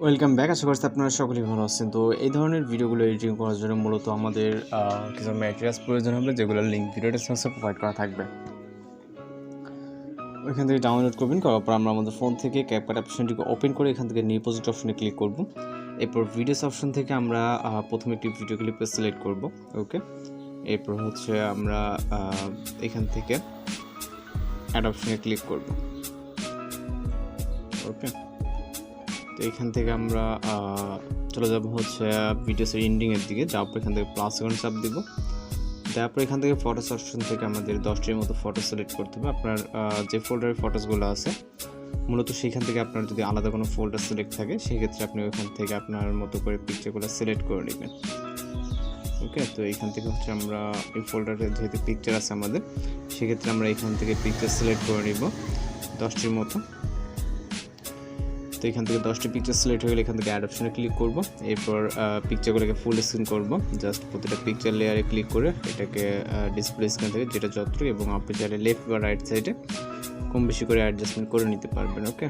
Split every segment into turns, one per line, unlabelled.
Welcome back. আশা করছি আপনারা সকলেই ভালো আছেন। তো এই ধরনের ভিডিওগুলো এডিটিং করার জন্য মূলত আমাদের কিছু ম্যাটেরিয়ালস প্রয়োজন হবে, যেগুলোর লিঙ্ক ভিডিও ডেসক্রিপশনে প্রোভাইড করা থাকবে। ওইখান থেকে ডাউনলোড করবেন। করার পর আমরা আমাদের ফোন থেকে ক্যাপকাট অপশনটিকে ওপেন করে এখান থেকে নিউ প্রজেক্ট অপশনে ক্লিক করব। এরপর ভিডিওস অপশন থেকে আমরা প্রথমে একটি ভিডিও ক্লিপ সিলেক্ট করব। ওকে, এরপর হচ্ছে আমরা এখান থেকে অ্যাড অপশনে ক্লিক করব। ওকে, তো এখান থেকে আমরা চলে যাব হচ্ছে ভিডিওসের এন্ডিংয়ের দিকে। যাওয়ার পর এখান থেকে প্লাস আইকন চাপ দিব। দেওয়ার পর এখান থেকে ফটোস অপশন থেকে আমাদের 10টির মতো ফটো সিলেক্ট করতে হবে। আপনার যে ফোল্ডারে ফটোসগুলো আছে মূলত সেখান থেকে আপনার যদি আলাদা কোনো ফোল্ডার সিলেক্ট থাকে সেক্ষেত্রে আপনি ওইখান থেকে আপনার মতো করে পিকচারগুলো সিলেক্ট করে নেবেন। ওকে, তো এইখান থেকে হচ্ছে আমরা এই ফোল্ডারে যেহেতু পিকচার আছে আমাদের, সেক্ষেত্রে আমরা এখান থেকে পিকচার সিলেক্ট করে নিব 10টির মতো। তো এখান থেকে 10টি পিকচার সিলেক্ট হয়ে গেলে এখান থেকে অ্যাড অপশনে ক্লিক করব। এরপর পিকচারগুলোকে ফুল স্ক্রিন করব। জাস্ট প্রতিটা পিকচার লেয়ারে ক্লিক করে এটাকে ডিসপ্লে স্ক্রিন থেকে যেটা যত এবং আপনি চাইলে লেফট বা রাইট সাইডে কম বেশি করে অ্যাডজাস্টমেন্ট করে নিতে পারবেন। ওকে,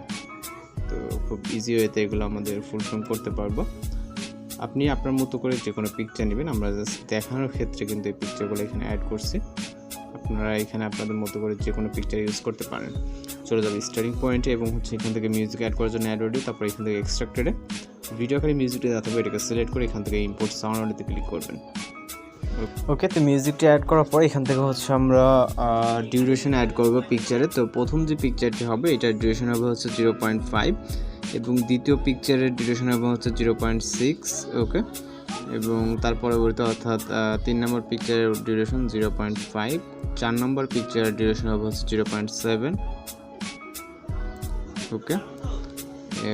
তো খুব ইজি ওয়েতে এগুলো আমাদের ফুল ফ্রেম করতে পারবো। আপনি আপনার মতো করে যে কোনো পিকচার নেবেন, আমরা জাস্ট দেখানোর ক্ষেত্রে কিন্তু এই পিকচারগুলো এখানে অ্যাড করছি। আপনারা এখানে আপনাদের মতো করে যে কোনো পিকচার ইউজ করতে পারেন। চলে যাবে স্টার্টিং পয়েন্টে এবং হচ্ছে এখান থেকে মিউজিক অ্যাড করার জন্য অ্যাড অডিও, তারপর এখান থেকে এক্সট্রাক্টেডে ভিডিও আকারে মিউজিকটি দেওয়া থাকবে, এটাকে সিলেক্ট করে এখান থেকে ইম্পোর্ট সাউন্ড অডিওতে ক্লিক করবেন। ওকে, তো মিউজিকটি অ্যাড করার পর এখান থেকে হচ্ছে আমরা ডিউরেশন অ্যাড করবো পিকচারে। তো প্রথম যে পিকচারটি হবে এটার ডিউরেশন হবে হচ্ছে 0.5 এবং দ্বিতীয় পিকচারের ডিউরেশন হবে হচ্ছে 0.6। ওকে, এবং তার পরবর্তী অর্থাৎ 3 নম্বর পিকচারের ডিউরেশন 0.5, 4 নম্বর পিকচারের ডিউরেশন হবে হচ্ছে 0.7। ওকে,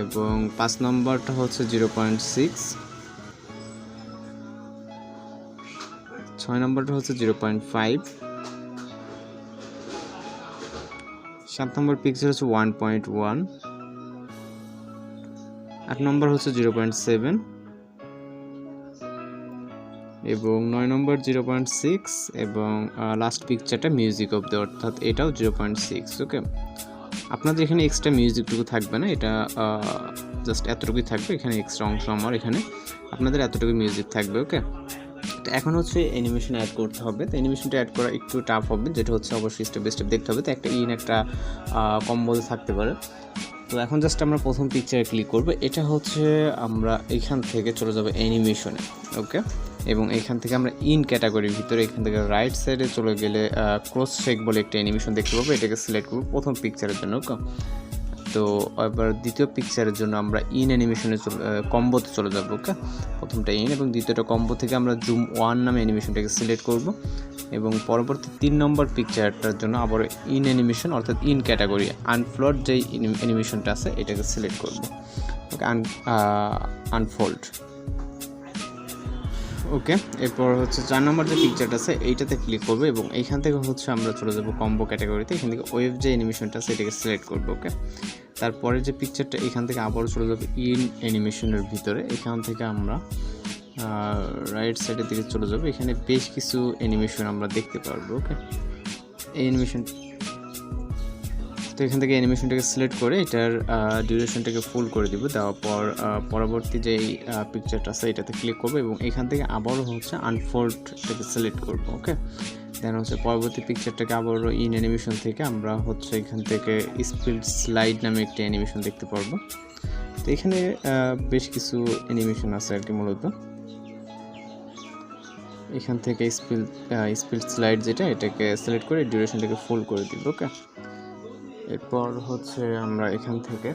এবং 5 নম্বরটা হচ্ছে 0.6, 6 নম্বরটা হচ্ছে 0.5, 7 নম্বর পিকচার হচ্ছে 1.1, 8 নম্বর হচ্ছে 0.7 এবং 9 নম্বর 0.6 এবং লাস্ট পিকচারটা মিউজিক অফ দ্য, অর্থাৎ এটাও 0.6। ওকে, আপনাদের এখানে এক্সট্রা মিউজিকটুকু থাকবে না, এটা জাস্ট এতটুকুই থাকবে। এখানে এক্সট্রা অংশ আমার, এখানে আপনাদের এতটুকু মিউজিক থাকবে। ওকে, তো এখন হচ্ছে অ্যানিমেশন অ্যাড করতে হবে। তো অ্যানিমেশনটা অ্যাড করা একটু টাফ হবে, যেটা হচ্ছে অবশ্যই স্টেপ বাই স্টেপ দেখতে হবে। তো একটা একটা কম্বো থাকতে পারে। তো এখন জাস্ট আমরা প্রথম পিকচারে ক্লিক করব। এটা হচ্ছে আমরা এখান থেকে চলে যাব অ্যানিমেশনে। ওকে, এবং এখান থেকে আমরা ইন ক্যাটাগরির ভিতরে এখান থেকে রাইট সাইডে চলে গেলে ক্রস শেক বলে একটা অ্যানিমেশন দেখতে পাবো, এটাকে সিলেক্ট করব প্রথম পিকচারের জন্য। ওকে, তো এবার দ্বিতীয় পিকচারের জন্য আমরা ইন অ্যানিমেশনে কম্বোতে চলে যাব। ওকে, প্রথমটা ইন এবং দ্বিতীয়টা কম্বো থেকে আমরা জুম 1 নামে অ্যানিমেশনটাকে সিলেক্ট করব এবং পরবর্তী 3 নম্বর পিকচারটার জন্য আবার ইন অ্যানিমেশন অর্থাৎ ইন ক্যাটাগরি আনফ্লোড যেই অ্যানিমেশনটা আছে এটাকে সিলেক্ট করব। ওকে, আনফোল্ড। ওকে, এরপর হচ্ছে 4 নম্বর যে পিকচারটা আছে এইটাতে ক্লিক করবো এবং এইখান থেকে হচ্ছে আমরা চলে যাব কম্বো ক্যাটাগরিতে। এখান থেকে ওয়েভ যে অ্যানিমেশনটা আছে এটাকে সিলেক্ট করবো। ওকে, তারপরে যে পিকচারটা এখান থেকে আবারও চলে যাবে ইন অ্যানিমেশনের ভিতরে। এখান থেকে আমরা রাইট সাইডের দিকে চলে যাবো। এখানে বেশ কিছু অ্যানিমেশন আমরা দেখতে পারবো। ওকে, এই অ্যানিমেশন, তো এখান থেকে অ্যানিমেশনটাকে সিলেক্ট করে এটার ডিউরেশনটাকে ফুল করে দিব। দেওয়ার পর পরবর্তী যেই পিকচারটা আছে এটাতে ক্লিক করবো এবং এখান থেকে আবারও হচ্ছে আনফোল্ডটাকে সিলেক্ট করবো। ওকে, দেন হচ্ছে পরবর্তী পিকচারটাকে আবারও ইন অ্যানিমেশন থেকে আমরা হচ্ছে এখান থেকে স্পিড স্লাইড নামে একটি অ্যানিমেশন দেখতে পারবো। তো এখানে বেশ কিছু অ্যানিমেশন আছে আর কি। মূলত এখান থেকে স্পিড স্লাইড যেটা, এটাকে সিলেক্ট করে ডিউরেশনটাকে ফুল করে দিব। ওকে, এরপর হচ্ছে আমরা এখান থেকে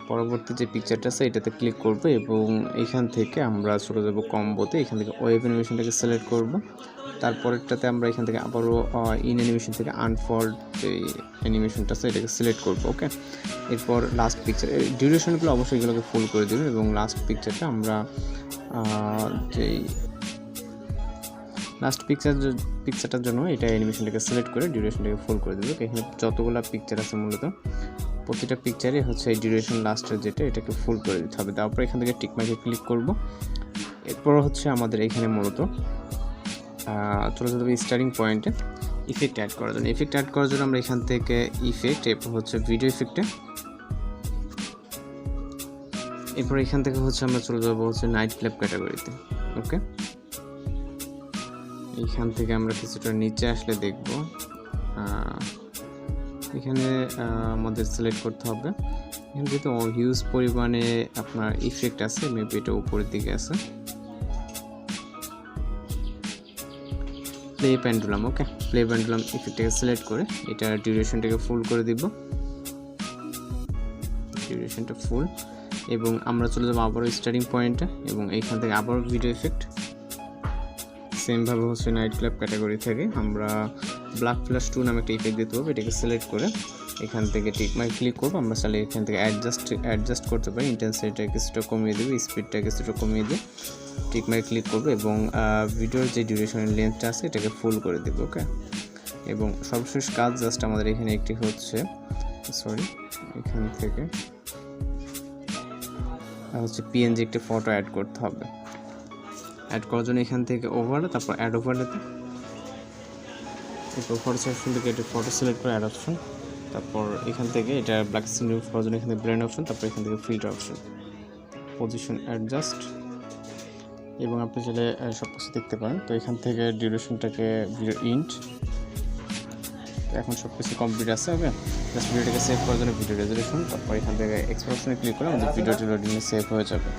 পরবর্তী যে পিকচারটা আছে এটাতে ক্লিক করব এবং এখান থেকে আমরা চলে যাব কম্বোতে। এখান থেকে ওয়েভ অ্যানিমেশনটাকে সিলেক্ট করব। তারপরেরটাতে আমরা এখান থেকে আবারও ইন অ্যানিমেশন থেকে আনফোল্ড যে অ্যানিমেশনটা আছে এটাকে সিলেক্ট করব। ওকে, এরপর লাস্ট পিকচার ডিউরেশনগুলো অবশ্যই এগুলোকে ফুল করে দেবে এবং লাস্ট পিকচারটা আমরা যেই লাস্ট পিকচারটার জন্য এটা অ্যানিমেশনটাকে সিলেক্ট করে ডিউরেশনটাকে ফুল করে দেবো। এখানে যতগুলো পিকচার আছে মূলত প্রতিটা পিকচারে হচ্ছে এই ডিউরেশন লাস্টের যেটা এটাকে ফুল করে দিতে হবে। তারপর এখান থেকে টিকমার্কে ক্লিক করব। এরপর হচ্ছে আমাদের এখানে মূলত চলে যেতে হবে স্টার্টিং পয়েন্টে ইফেক্ট অ্যাড করার জন্য। ইফেক্ট অ্যাড করার জন্য আমরা এখান থেকে ইফেক্ট, এরপর হচ্ছে ভিডিও ইফেক্টে এরপর এখান থেকে হচ্ছে আমরা চলে যাবো হচ্ছে নাইট ক্লাব ক্যাটাগরিতে। ওকে, এইখান থেকে আমরা কিছুটা নিচে আসলে দেখব এখানে আমাদের সিলেক্ট করতে হবে। এখানে যেহেতু হিউজ পরিমাণে আপনার ইফেক্ট আছে, মেবি এটা উপরের দিকে আছে, প্লে পেন্ডুলাম। ওকে, প্লে পেন্ডুলাম ইফেক্টটাকে সিলেক্ট করে এটা ডিউরেশনটাকে ফুল করে দিব, ডিউরেশনটা ফুল। এবং আমরা চলে যাবো আবারও স্টার্টিং পয়েন্টে এবং এইখান থেকে আবারও ভিডিও ইফেক্ট সেমভাবে হচ্ছে নাইট ক্লাব ক্যাটাগরি থেকে আমরা ব্ল্যাক প্লাস 2 নামে একটা ইফেক্ট দিতে হবে। এটাকে সিলেক্ট করে এখান থেকে টিক মার্ক ক্লিক করবো। আমরা চাইলে এখান থেকে অ্যাডজাস্ট করতে পারি, ইন্টেন্সিটিটা কিছুটা কমিয়ে দেবো, স্পিডটা কিছুটা কমিয়ে দিয়ে টিক মার্ক ক্লিক করবো এবং ভিডিওর যে ডিউরেশনের লেন্থটা আছে এটাকে ফুল করে দেবো। ওকে, এবং সর্বশেষ কাজ জাস্ট আমাদের এখানে একটি হচ্ছে এখান থেকে হচ্ছে পিএনজি একটি ফটো অ্যাড করতে হবে। অ্যাড করার জন্য এখান থেকে ওভারলে, তারপর অ্যাড ওভারলেতে, এরপর ফটো অপশন থেকে এটা ফটো সিলেক্ট করে অ্যাড অপশন, তারপর এখান থেকে এটা ব্ল্যাক স্ক্রিন রিমুভ করার জন্য এখান থেকে ব্লেন্ড অপশন, তারপর এখান থেকে ফিল্টার অপশন, পজিশন অ্যাডজাস্ট, এবং আপনি চাইলে সব কিছু দেখতে পারেন। তো এখান থেকে ডিউরেশনটাকে ভিডিও ইন্ট, এখন সব কিছু কমপ্লিট আছে। ওকে, জাস্ট ভিডিওটাকে সেভ করার জন্য ভিডিও রেজলিউশন, তারপর এখান থেকে এক্সপোর্ট অপশনে ক্লিক করে আমাদের ভিডিওটি লোডিংয়ে সেভ হয়ে যাবে।